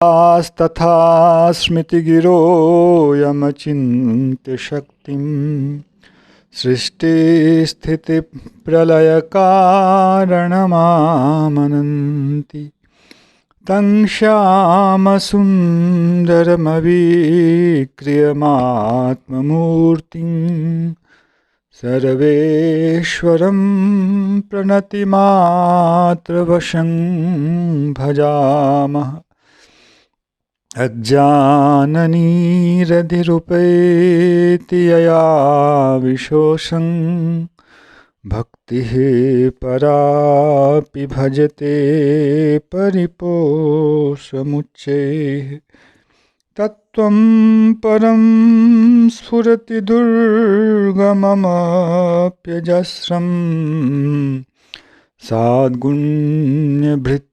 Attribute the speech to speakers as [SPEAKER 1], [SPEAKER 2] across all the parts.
[SPEAKER 1] तथा स्मृतिगिरो यमचिन्त्य शक्तिं सृष्टिस्थितिप्रलयकारणमामनन्ति तं श्यामसुन्दरमविक्रियमात्ममूर्तिं सर्वेश्वरं प्रणतिमात्रवशं भजामः। अज्ञाननिरधिरुपैति यया विशोषं भक्तिः परापि भजते परिपोषमुच्चैः तत्त्वं परं स्फुरति दुर्गममप्यजस्रं साद्गुण्यभृत्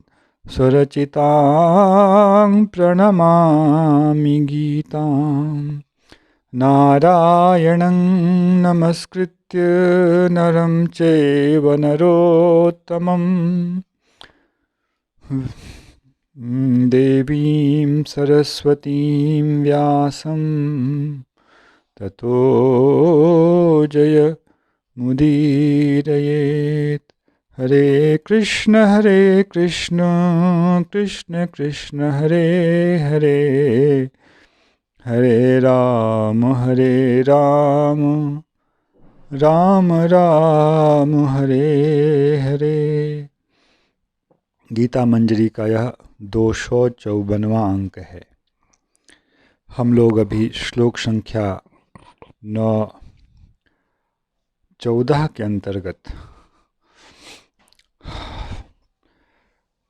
[SPEAKER 1] स्वरचितां प्रणमामि गीतां। नारायणं नमस्कृत्य नरं चैव नरोत्तमं देवीं सरस्वतीं व्यासं ततो जयमुदीरयेत्। हरे कृष्ण कृष्ण कृष्ण हरे हरे, हरे राम राम राम हरे हरे। गीता मंजरी का यह 254वां अंक है। हम लोग अभी श्लोक संख्या 9-14 के अंतर्गत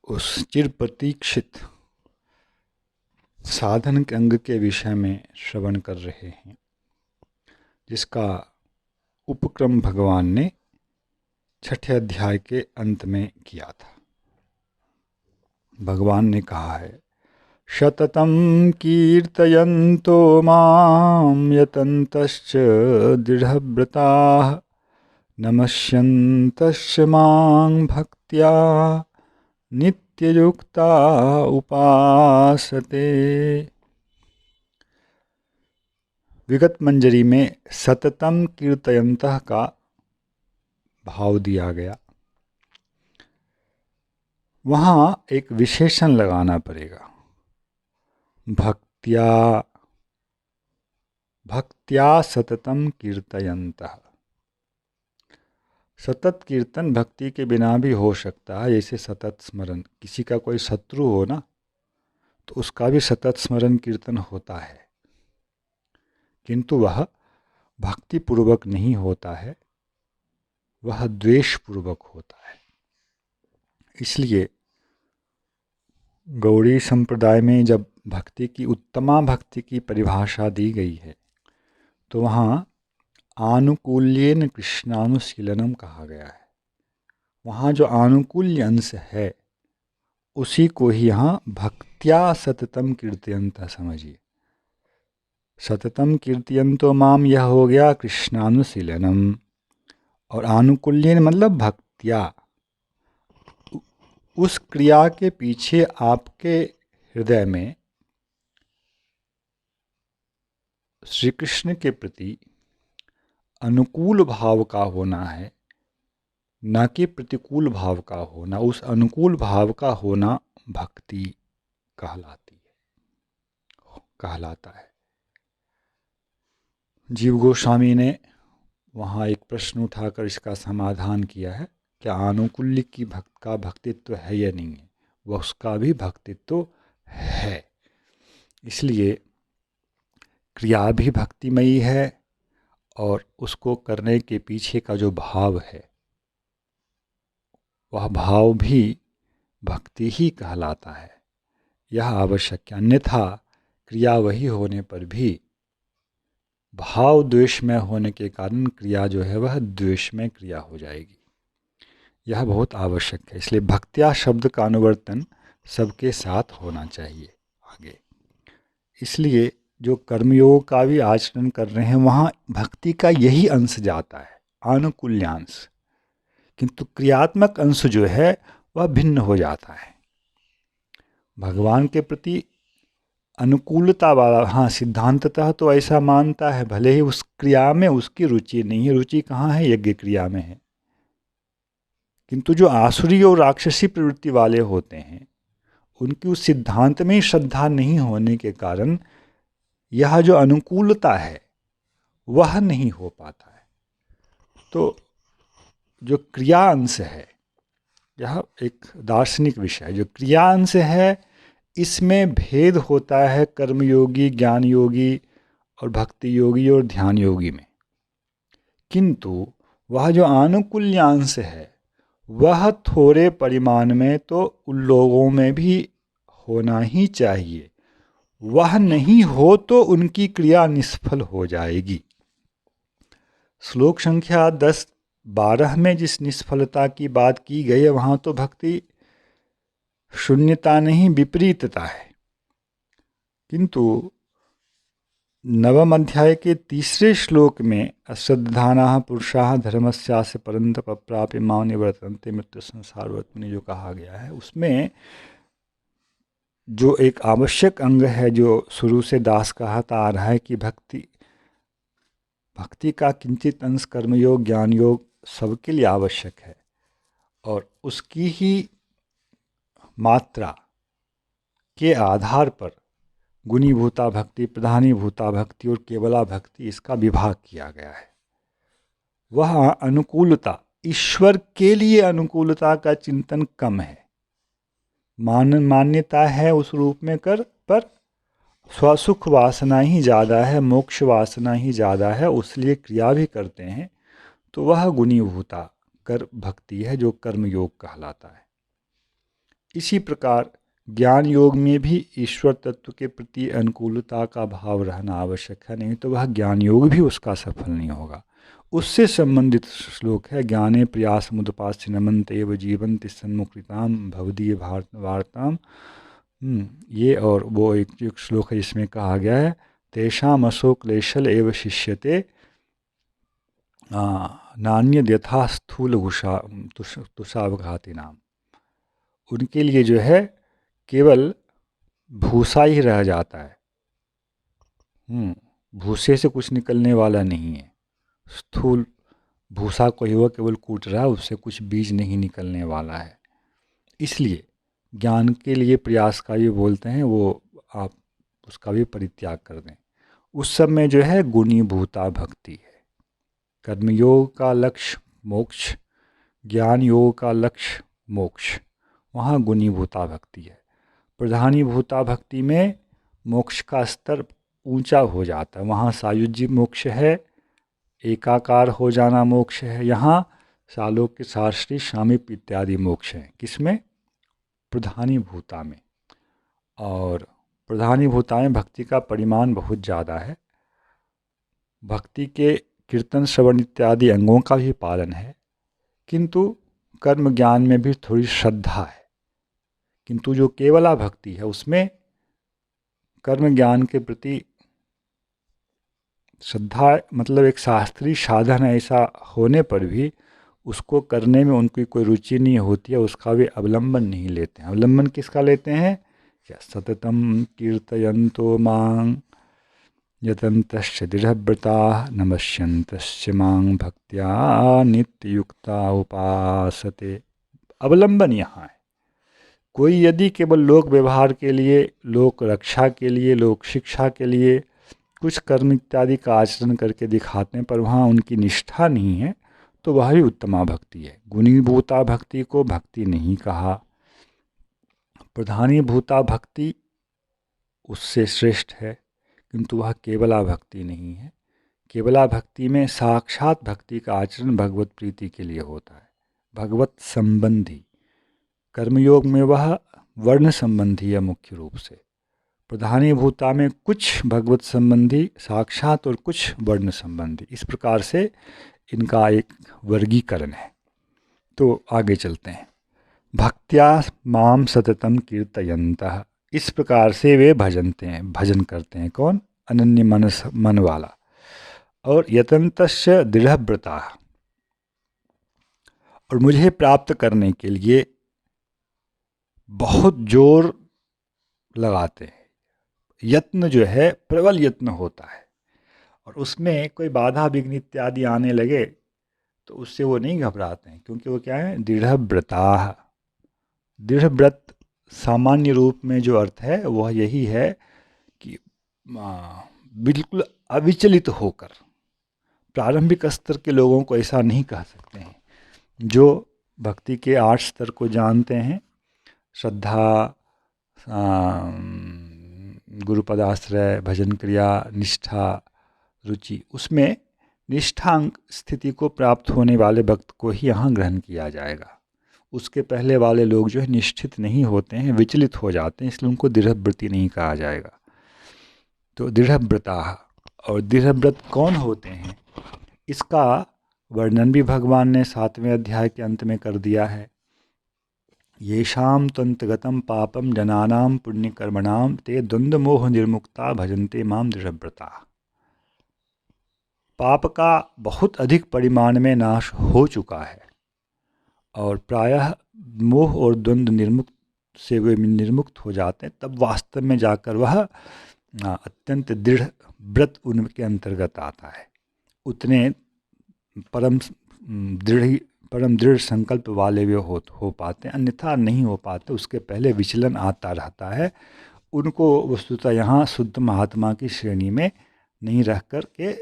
[SPEAKER 1] उस चिर प्रतीक्षित साधन के अंग के विषय में श्रवण कर रहे हैं, जिसका उपक्रम भगवान ने 6ठे अध्याय के अंत में किया था। भगवान ने कहा है, शततं कीर्तयन्तो मां यतन्तश्च दृढव्रताः नमस्यन्तश्च मां भक्त्या नित्ययुक्ता उपासते। विगत मंजरी में सततम कीर्तयन्तः का भाव दिया गया। वहाँ एक विशेषण लगाना पड़ेगा, भक्त्या सततम कीर्तयन्तः। सतत कीर्तन भक्ति के बिना भी हो सकता है, जैसे सतत स्मरण। किसी का कोई शत्रु हो ना, तो उसका भी सतत स्मरण कीर्तन होता है, किंतु वह भक्ति पूर्वक नहीं होता है, वह द्वेष पूर्वक होता है। इसलिए गौड़ी संप्रदाय में जब भक्ति की उत्तमा भक्ति की परिभाषा दी गई है, तो वहाँ आनुकूल्येन कृष्णानुशीलनम कहा गया है। वहाँ जो आनुकूल्य अंश है, उसी को ही यहाँ भक्त्या सततम कीर्तयन्तः समझिए। सततम कीर्तयन्तो माम, यह हो गया कृष्णानुशीलनम, और आनुकूल्येन मतलब भक्त्या। उस क्रिया के पीछे आपके हृदय में श्री कृष्ण के प्रति अनुकूल भाव का होना है, न कि प्रतिकूल भाव का होना। उस अनुकूल भाव का होना भक्ति कहलाता है। जीव गोस्वामी ने वहाँ एक प्रश्न उठाकर इसका समाधान किया है, क्या आनुकूल्य की भक्त का भक्तित्व है या नहीं है? वह उसका भी भक्तित्व है। इसलिए क्रिया भी भक्तिमयी है, और उसको करने के पीछे का जो भाव है, वह भाव भी भक्ति ही कहलाता है। यह आवश्यक है, अन्यथा क्रिया वही होने पर भी भाव द्वेष में होने के कारण क्रिया जो है वह द्वेष में क्रिया हो जाएगी। यह बहुत आवश्यक है। इसलिए भक्त्या शब्द का अनुवर्तन सबके साथ होना चाहिए आगे। इसलिए जो कर्मयोग का भी आचरण कर रहे हैं, वहाँ भक्ति का यही अंश जाता है, आनुकूल्यांश, किंतु क्रियात्मक अंश जो है वह भिन्न हो जाता है। भगवान के प्रति अनुकूलता वाला, हाँ सिद्धांततः तो ऐसा मानता है, भले ही उस क्रिया में उसकी रुचि नहीं है। रुचि कहाँ है? यज्ञ क्रिया में है। किंतु जो आसुरी और राक्षसी प्रवृत्ति वाले होते हैं, उनकी उस सिद्धांत में ही श्रद्धा नहीं होने के कारण यह जो अनुकूलता है वह नहीं हो पाता है। तो जो क्रिया अंश है, यह एक दार्शनिक विषय है। जो क्रिया अंश है, इसमें भेद होता है कर्मयोगी, ज्ञान योगी और भक्ति योगी और ध्यान योगी में। किंतु वह जो आनुकूल्यांश है, वह थोड़े परिमाण में तो उन लोगों में भी होना ही चाहिए। वह नहीं हो तो उनकी क्रिया निष्फल हो जाएगी। श्लोक संख्या 10-12 में जिस निष्फलता की बात की गई है, वहाँ तो भक्ति शून्यता नहीं, विपरीतता है। किंतु नवम अध्याय के 3 श्लोक में अश्रद्धानाः पुरुषाः धर्मस्यास्य परन्तप प्राप्य मां निवर्तन्ते मृत्यु संसारवर्त्मनि जो कहा गया है, उसमें जो एक आवश्यक अंग है, जो शुरू से दास कहता आ रहा है कि भक्ति का किंचित अंश कर्मयोग, ज्ञान योग सबके लिए आवश्यक है, और उसकी ही मात्रा के आधार पर गुणीभूता भक्ति, प्रधानीभूता भक्ति और केवला भक्ति, इसका विभाग किया गया है। वह अनुकूलता, ईश्वर के लिए अनुकूलता का चिंतन कम है, मान्यता है उस रूप में पर स्वसुख वासना ही ज़्यादा है, मोक्ष वासना ही ज़्यादा है, उसलिए क्रिया भी करते हैं। तो वह गुणीभूता कर भक्ति है, जो कर्म योग कहलाता है। इसी प्रकार ज्ञान योग में भी ईश्वर तत्व के प्रति अनुकूलता का भाव रहना आवश्यक है, नहीं तो वह ज्ञान योग भी उसका सफल नहीं होगा। उससे संबंधित श्लोक है, ज्ञाने प्रयास मुदपास्य नमन्त एव जीवन्ति सन्मुखिताम भवदीय वार्ताम। ये और वो एक श्लोक है जिसमें कहा गया है, तेषाम अशोक क्लेशल एव शिष्यते नान्यद यथा स्थूल तुषावघाती नाम। उनके लिए जो है केवल भूसा ही रह जाता है। भूसे से कुछ निकलने वाला नहीं है। स्थूल भूसा को ही वह केवल कूट रहा है, उससे कुछ बीज नहीं निकलने वाला है। इसलिए ज्ञान के लिए प्रयास का भी बोलते हैं, वो आप उसका भी परित्याग कर दें। उस सब में जो है गुणीभूता भक्ति है। कर्मयोग का लक्ष्य मोक्ष, ज्ञान योग का लक्ष्य मोक्ष, वहाँ गुणीभूता भक्ति है। प्रधानीभूता भक्ति में मोक्ष का स्तर ऊंचा हो जाता है, वहाँ सायुज्य मोक्ष है, एकाकार हो जाना मोक्ष है। यहाँ सालोक्य, शास्त्री, शामीप्य इत्यादि मोक्ष हैं। किसमें? प्रधानीभूता में। और प्रधानीभूता में भक्ति का परिमाण बहुत ज़्यादा है। भक्ति के कीर्तन, श्रवण इत्यादि अंगों का भी पालन है, किंतु कर्म ज्ञान में भी थोड़ी श्रद्धा है। किंतु जो केवला भक्ति है, उसमें कर्म ज्ञान के प्रति श्रद्धा, मतलब एक शास्त्रीय साधन ऐसा होने पर भी उसको करने में उनकी कोई रुचि नहीं होती है, उसका भी अवलंबन नहीं लेते हैं। अवलंबन किसका लेते हैं? क्या सततम कीर्तयन्तो मां यतन्तश्च दृढ़व्रताः नमस्यन्तश्च मां भक्त्या नित्ययुक्ता उपासते। अवलंबन यहाँ है। कोई यदि केवल लोक व्यवहार के लिए, लोक रक्षा के लिए, लोक शिक्षा के लिए कुछ कर्म इत्यादि का आचरण करके दिखाते हैं, पर वहाँ उनकी निष्ठा नहीं है, तो वह भी उत्तमा भक्ति है। गुणीभूता भक्ति को भक्ति नहीं कहा। प्रधानीभूता भक्ति उससे श्रेष्ठ है, किंतु वह केवला भक्ति नहीं है। केवला भक्ति में साक्षात भक्ति का आचरण भगवत प्रीति के लिए होता है, भगवत संबंधी। कर्मयोग में वह वर्ण संबंधी है मुख्य रूप से। प्रधानीभूता में कुछ भगवत संबंधी साक्षात और कुछ वर्ण संबंधी, इस प्रकार से इनका एक वर्गीकरण है। तो आगे चलते हैं। भक्त्या माम सततम कीर्तयन्तः, इस प्रकार से वे भजन करते हैं। कौन? अनन्य मन वाला। और यतन्तश्च दृढ़व्रता, और मुझे प्राप्त करने के लिए बहुत जोर लगाते हैं, यत्न जो है प्रबल यत्न होता है, और उसमें कोई बाधा विघ्न इत्यादि आने लगे तो उससे वो नहीं घबराते हैं, क्योंकि वो क्या है, दृढ़ व्रता। दृढ़ व्रत सामान्य रूप में जो अर्थ है वह यही है कि बिल्कुल अविचलित होकर। प्रारंभिक स्तर के लोगों को ऐसा नहीं कह सकते हैं। जो भक्ति के 8 स्तर को जानते हैं, श्रद्धा, गुरुपदाश्रय, भजन क्रिया, निष्ठा, रुचि, उसमें निष्ठांग स्थिति को प्राप्त होने वाले भक्त को ही यहाँ ग्रहण किया जाएगा। उसके पहले वाले लोग जो है निष्ठित नहीं होते हैं, विचलित हो जाते हैं, इसलिए उनको दृढ़व्रती नहीं कहा जाएगा। तो दृढ़व्रता, और दृढ़व्रत कौन होते हैं, इसका वर्णन भी भगवान ने 7वें अध्याय के अंत में कर दिया है। येषां त्वन्तगतं पापम जनानां पुण्यकर्मणां ते द्वंद्वमोह निर्मुक्ता भजन्ते मां दृढ़व्रता। पाप का बहुत अधिक परिमाण में नाश हो चुका है और प्रायः मोह और द्वंद्व निर्मुक्त से वे निर्मुक्त हो जाते हैं, तब वास्तव में जाकर वह अत्यंत दृढ़ व्रत उनके अंतर्गत आता है। उतने परम दृढ़ संकल्प वाले वे हो पाते हैं, अन्यथा नहीं हो पाते। उसके पहले विचलन आता रहता है। उनको वस्तुतः यहाँ शुद्ध महात्मा की श्रेणी में नहीं रख कर के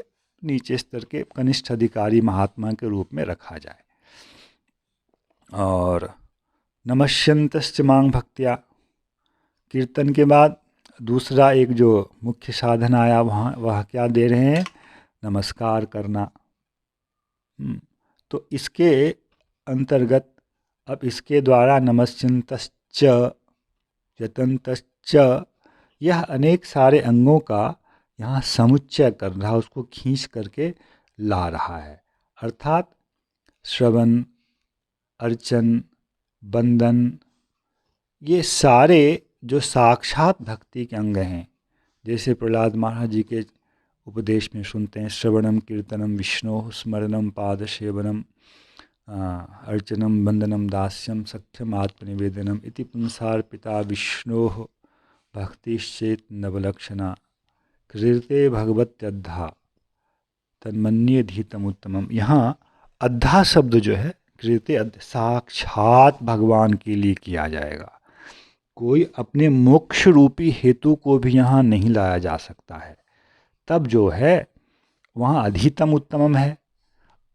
[SPEAKER 1] नीचे स्तर के कनिष्ठ अधिकारी महात्मा के रूप में रखा जाए। और नमस्यन्तश्च मां भक्त्या, कीर्तन के बाद दूसरा एक जो मुख्य साधन आया वह क्या दे रहे हैं, नमस्कार करना। तो इसके अंतर्गत अब इसके द्वारा नमस्यन्तश्च, यतन्तश्च, यह अनेक सारे अंगों का यहाँ समुच्चय कर रहा, उसको खींच करके ला रहा है। अर्थात श्रवण, अर्चन, बंदन, ये सारे जो साक्षात भक्ति के अंग हैं, जैसे प्रहलाद महाराज जी के उपदेश में सुनते हैं, श्रवणम कीर्तनम विष्णु स्मरणम पादसेवनम अर्चनम बंदनम दास्यम सख्यम आत्मनिवेदनम इति पुंसार्पिता विष्णो भक्तिश्चेत नवलक्षणा कृते भगवत्यद्धा तन्मन्येधीतम उत्तमम। यहाँ अद्धा शब्द जो है कृते साक्षात भगवान के लिए किया जाएगा। कोई अपने मोक्ष रूपी हेतु को भी यहाँ नहीं लाया जा सकता है। तब जो है वहाँ अधितम उत्तमम है,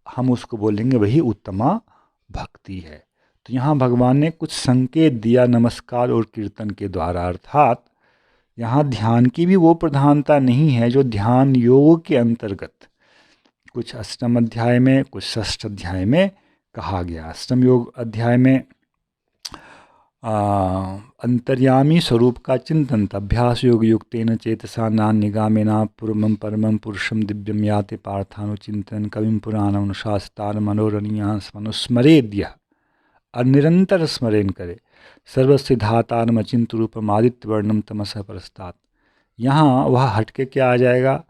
[SPEAKER 1] हम उसको बोलेंगे वही उत्तमा भक्ति है। तो यहाँ भगवान ने कुछ संकेत दिया नमस्कार और कीर्तन के द्वारा। अर्थात यहाँ ध्यान की भी वो प्रधानता नहीं है जो ध्यान योग के अंतर्गत कुछ 8वें अध्याय में, कुछ 6ठ अध्याय में कहा गया। 8वें योग अध्याय में अंतर्यामी स्वरूप का चिंतन, अभ्यास योग युक्तेन चेतसा नान्यगामिना पूर्वम परमं पुरुषम दिव्यम याति पार्थानुचिंतन कविम पुराणम शास्त्रान मनोरणीयान मनुस्मरेद्य, और निरंतर स्मरण करे सर्वसिद्धातारम अचिंत रूपम आदित्य वर्णम तमस परस्तात्। यहाँ वह हटके क्या आ जाएगा,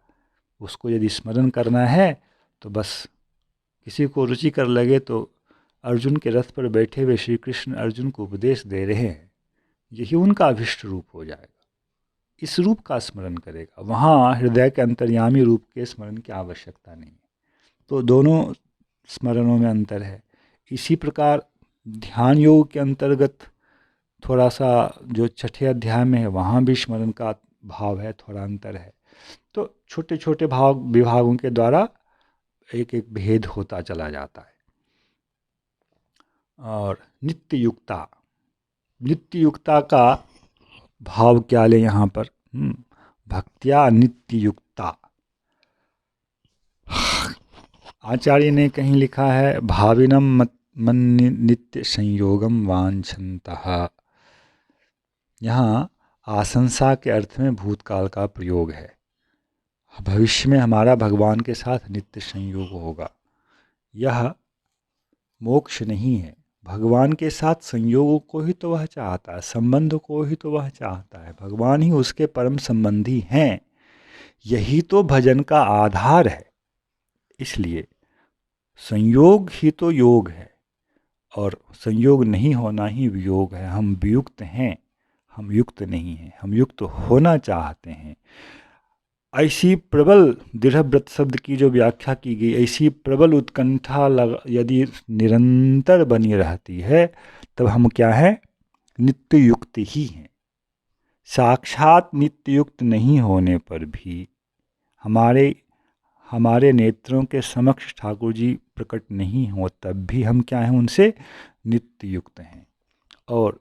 [SPEAKER 1] उसको यदि स्मरण करना है तो बस किसी को रुचि कर लगे तो अर्जुन के रथ पर बैठे हुए श्री कृष्ण अर्जुन को उपदेश दे रहे हैं, यही उनका अभिष्ट रूप हो जाएगा। इस रूप का स्मरण करेगा, वहाँ हृदय के अंतर्यामी रूप के स्मरण की आवश्यकता नहीं। तो दोनों स्मरणों में अंतर है। इसी प्रकार ध्यान योग के अंतर्गत थोड़ा सा जो 6ठे अध्याय में है वहाँ भी स्मरण का भाव है, थोड़ा अंतर है। तो छोटे छोटे विभागों के द्वारा एक एक भेद होता चला जाता है। और नित्य युक्ता का भाव क्या ले यहाँ पर, भक्त्या नित्य युक्ता। आचार्य ने कहीं लिखा है भाविनम मन नित्य संयोगम वांछन्तः। यहाँ आशंसा के अर्थ में भूतकाल का प्रयोग है। भविष्य में हमारा भगवान के साथ नित्य संयोग होगा। यह मोक्ष नहीं है, भगवान के साथ संयोग को ही तो वह चाहता है, संबंध को ही तो वह चाहता है। भगवान ही उसके परम संबंधी हैं, यही तो भजन का आधार है। इसलिए संयोग ही तो योग है और संयोग नहीं होना ही वियोग है। हम वियुक्त हैं, हम युक्त नहीं हैं, हम युक्त होना चाहते हैं। ऐसी प्रबल दृढ़ व्रत शब्द की जो व्याख्या की गई, ऐसी प्रबल उत्कंठा यदि निरंतर बनी रहती है, तब हम क्या हैं? नित्य युक्त ही हैं। साक्षात नित्य युक्त नहीं होने पर भी हमारे हमारे नेत्रों के समक्ष ठाकुर जी प्रकट नहीं हो, तब भी हम क्या हैं? उनसे नित्य युक्त हैं। और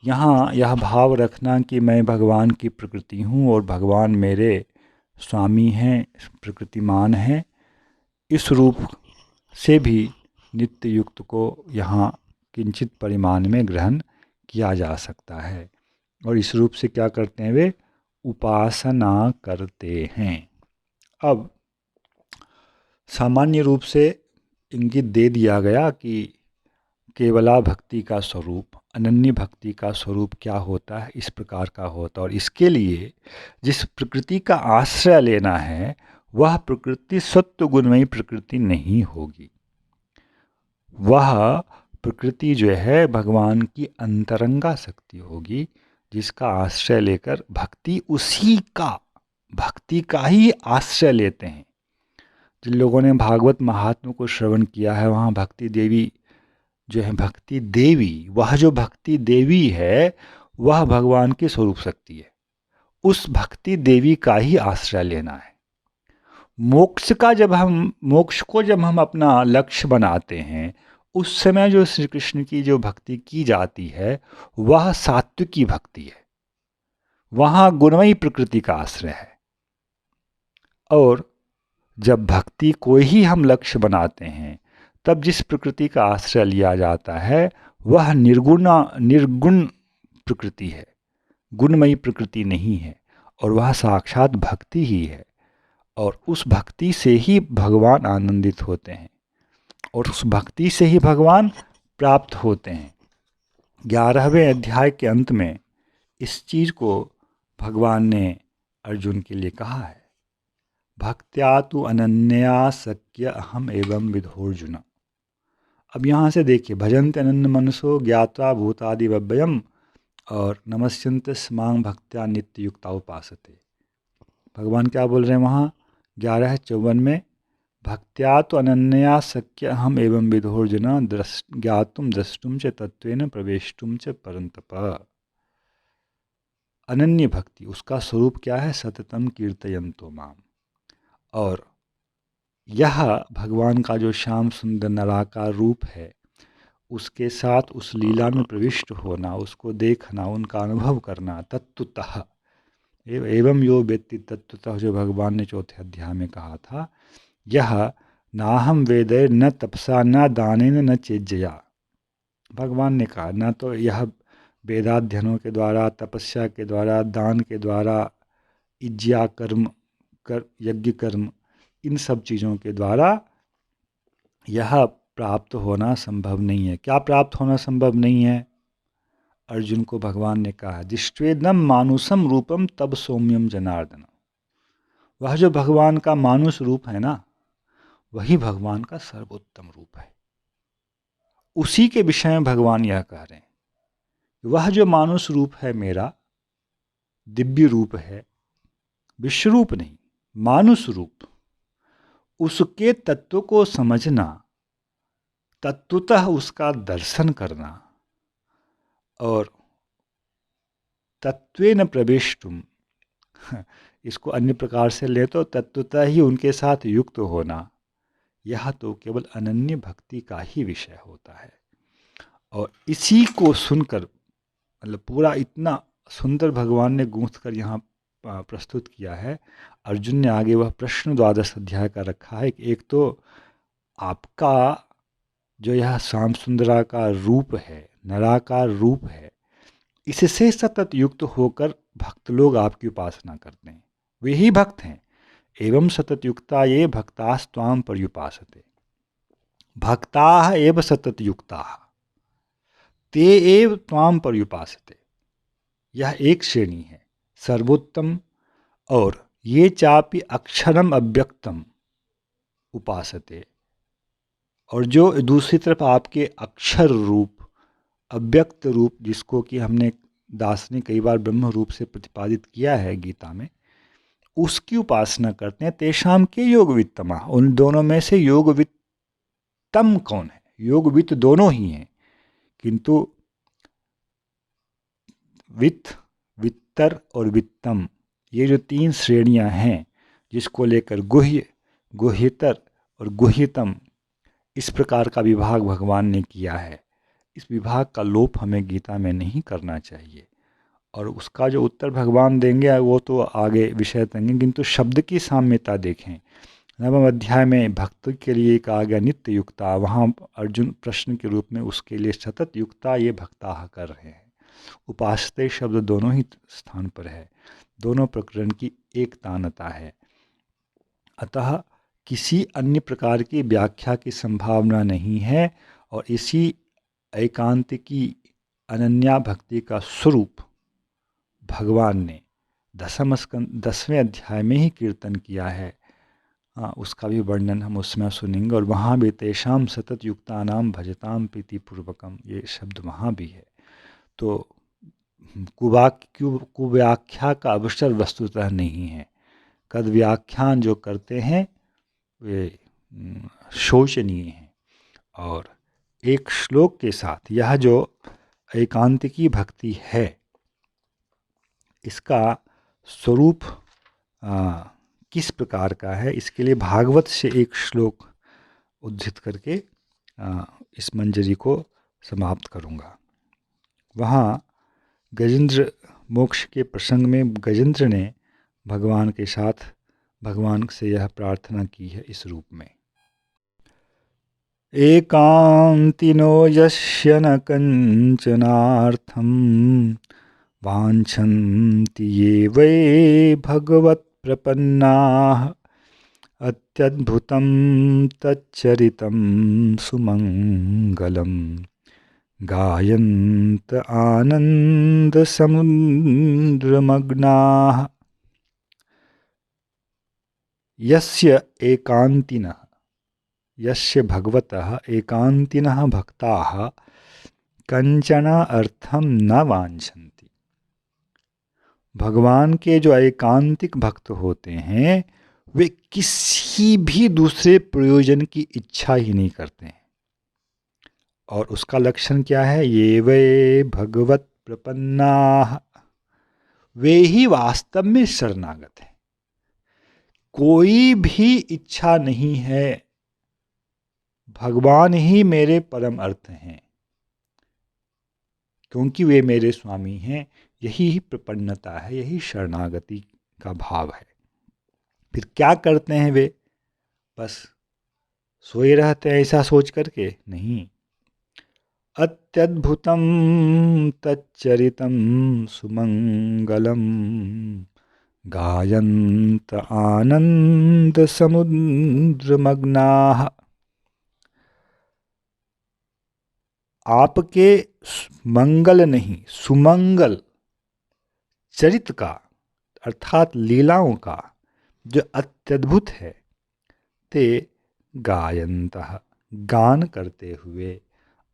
[SPEAKER 1] यहाँ यह भाव रखना कि मैं भगवान की प्रकृति हूँ और भगवान मेरे स्वामी हैं, प्रकृतिमान हैं, इस रूप से भी नित्य युक्त को यहाँ किंचित परिमाण में ग्रहण किया जा सकता है। और इस रूप से क्या करते हैं? वे उपासना करते हैं। अब सामान्य रूप से इंगित दे दिया गया कि केवला भक्ति का स्वरूप, अनन्य भक्ति का स्वरूप क्या होता है, इस प्रकार का होता है। और इसके लिए जिस प्रकृति का आश्रय लेना है वह प्रकृति सत्व गुणमयी प्रकृति नहीं होगी। वह प्रकृति जो है भगवान की अंतरंगा शक्ति होगी, जिसका आश्रय लेकर भक्ति का ही आश्रय लेते हैं। जिन लोगों ने भागवत महात्म्य को श्रवण किया है, वहाँ भक्ति देवी जो है, भक्ति देवी, वह जो भक्ति देवी है वह भगवान की स्वरूप शक्ति है। उस भक्ति देवी का ही आश्रय लेना है। मोक्ष को जब हम अपना लक्ष्य बनाते हैं, उस समय जो श्री कृष्ण की जो भक्ति की जाती है वह सात्विकी भक्ति है, वहाँ गुणमयी प्रकृति का आश्रय है। और जब भक्ति को ही हम लक्ष्य बनाते हैं, तब जिस प्रकृति का आश्रय लिया जाता है वह निर्गुण प्रकृति है, गुणमयी प्रकृति नहीं है, और वह साक्षात भक्ति ही है। और उस भक्ति से ही भगवान आनंदित होते हैं और उस भक्ति से ही भगवान प्राप्त होते हैं। 11वें अध्याय के अंत में इस चीज़ को भगवान ने अर्जुन के लिए कहा है, भक्त्या तु अनन्या शक्य अहम एवं विधोर्जुन। अब यहाँ से देखिए, भजन्त अनन्य मनसो ज्ञात्वा भूतादि व्यभयम और नमस्यन्त स्मांग भक्त्या नित्य युक्ता उपासते। भगवान क्या बोल रहे हैं वहाँ 11:54 में, भक्त्या तो अनन्या शक्य अहम एवं विधोर्जुन ज्ञातुम द्रष्टुम च तत्वेन प्रवेष्टुम च परंतप। अनन्य भक्ति, उसका स्वरूप क्या है? सततम कीर्तयन्तो माम। और यह भगवान का जो श्याम सुंदर निराकार रूप है, उसके साथ उस लीला में प्रविष्ट होना, उसको देखना, उनका अनुभव करना तत्वतः। एवं यो वेत्ति तत्वतः, जो भगवान ने 4थे अध्याय में कहा था, यह नाहम वेदै न तपसा न दानेन न चेज्जया। भगवान ने कहा, न तो यह वेदाध्ययनों के द्वारा, तपस्या के द्वारा, दान के द्वारा, इज्या कर्म यज्ञ कर्म, इन सब चीज़ों के द्वारा यह प्राप्त होना संभव नहीं है। क्या प्राप्त होना संभव नहीं है? अर्जुन को भगवान ने कहा, दृष्ट्वेदम मानुषम रूपम तब सौम्यम जनार्दन। वह जो भगवान का मानुष रूप है ना, वही भगवान का सर्वोत्तम रूप है। उसी के विषय में भगवान यह कह रहे हैं, वह जो मानुष रूप है मेरा, दिव्य रूप है, विश्व रूप नहीं, मानुष रूप, उसके तत्व को समझना, तत्वतः उसका दर्शन करना और तत्वेन प्रवेष्टुम, इसको अन्य प्रकार से ले तो तत्वतः ही उनके साथ युक्त होना, यह तो केवल अनन्य भक्ति का ही विषय होता है। और इसी को सुनकर, मतलब पूरा इतना सुंदर भगवान ने गूंथ कर यहाँ प्रस्तुत किया है। अर्जुन ने आगे वह प्रश्न 12 अध्याय का रखा है कि एक तो आपका जो यह श्याम सुंदरा का रूप है, निराकार रूप है, इससे सतत युक्त होकर भक्त लोग आपकी उपासना करते हैं, वे ही भक्त हैं। एवं सतत युक्ता ये भक्तास्त्वाम पर्युपासते, भक्ताः एव सतत युक्ताः ते एव त्वाम पर्युपासते। यह एक श्रेणी है, सर्वोत्तम। और ये चापि अक्षरम अव्यक्तम उपासते, और जो दूसरी तरफ आपके अक्षर रूप, अव्यक्त रूप, जिसको कि हमने दास ने कई बार ब्रह्म रूप से प्रतिपादित किया है गीता में, उसकी उपासना करते हैं। तेषाम के योगवित्तमा, उन दोनों में से योगवित्तम कौन है? योगवित्त दोनों ही हैं, किंतु वित्त, वित्तर और वित्तम, ये जो तीन श्रेणियां हैं, जिसको लेकर गुह्य, गुह्यतर और गुह्यतम, इस प्रकार का विभाग भगवान ने किया है। इस विभाग का लोप हमें गीता में नहीं करना चाहिए, और उसका जो उत्तर भगवान देंगे वो तो आगे विषय देंगे, किंतु शब्द की साम्यता देखें। नवम अध्याय में भक्त के लिए कहा गया नित्य युक्ता, वहाँ अर्जुन प्रश्न के रूप में उसके लिए सतत युक्ता ये भक्ता कर रहे हैं। उपासते शब्द दोनों ही स्थान पर है, दोनों प्रकरण की एकतानता है। अतः किसी अन्य प्रकार की व्याख्या की संभावना नहीं है, और इसी एकांतिकी अनन्या भक्ति का स्वरूप भगवान ने 10वें अध्याय में ही कीर्तन किया है। उसका भी वर्णन हम उसमें सुनेंगे, और वहाँ भी तेषाम सतत युक्तानाम भजताम प्रीतिपूर्वकम, ये शब्द वहाँ भी है। तो कुव्याख्या का अवसर वस्तुतः नहीं है। कद व्याख्यान जो करते हैं वे शोचनीय हैं। और एक श्लोक के साथ यह जो एकांतिकी भक्ति है, इसका स्वरूप किस प्रकार का है, इसके लिए भागवत से एक श्लोक उद्धृत करके इस मंजरी को समाप्त करूँगा। वहाँ गजेंद्र मोक्ष के प्रसंग में गजेंद्र ने भगवान के साथ भगवान से यह प्रार्थना की है इस रूप में। एकांतिनो यस्य न कंचनार्थम वाञ्छन्ति ये वै भगवत्प्रपन्नाः अत्यद्भुतं तच्चरितं सुमंगलं गायन्त आनन्दसमुद्रमग्नाः। यस्य एकांतिनः, यस्य भगवतः एकांतिनः भक्ताः कंचन अर्थम न वांछन्ति, भगवान के जो एकांतिक भक्त होते हैं वे किसी भी दूसरे प्रयोजन की इच्छा ही नहीं करते हैं। और उसका लक्षण क्या है? ये वे भगवत प्रपन्नाः, वे ही वास्तव में शरणागत हैं। कोई भी इच्छा नहीं है, भगवान ही मेरे परम अर्थ हैं, क्योंकि वे मेरे स्वामी हैं। यही प्रपन्नता है, यही शरणागति का भाव है। फिर क्या करते हैं वे? बस सोए रहते हैं ऐसा सोच करके? नहीं। अत्यद्भुतं तच्चरितं सुमंगलम गायन्त आनंद समुद्रमग्नाः। आपके मंगल नहीं, सुमंगल चरित का अर्थात लीलाओं का जो अत्यद्भुत है, ते गायन्तः, गान करते हुए,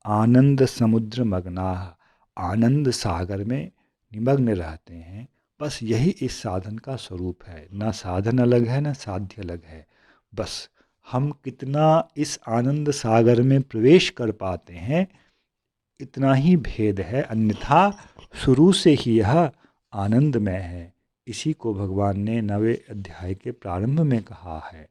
[SPEAKER 1] आनंद समुद्र मग्नाः, आनंद सागर में निमग्न रहते हैं। बस यही इस साधन का स्वरूप है। ना साधन अलग है, ना साध्य अलग है। बस हम कितना इस आनंद सागर में प्रवेश कर पाते हैं, इतना ही भेद है, अन्यथा शुरू से ही यह आनंदमय है। इसी को भगवान ने 9वें अध्याय के प्रारंभ में कहा है।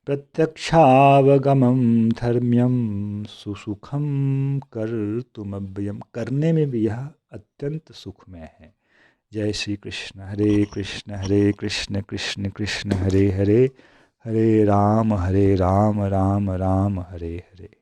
[SPEAKER 1] प्रत्यक्षावगमं धर्म्यं सुसुखं कर्तुमव्ययम्, करने में भी यह अत्यंत सुखमय है। जय श्री कृष्ण। हरे कृष्ण कृष्ण कृष्ण हरे हरे, हरे राम राम राम हरे हरे।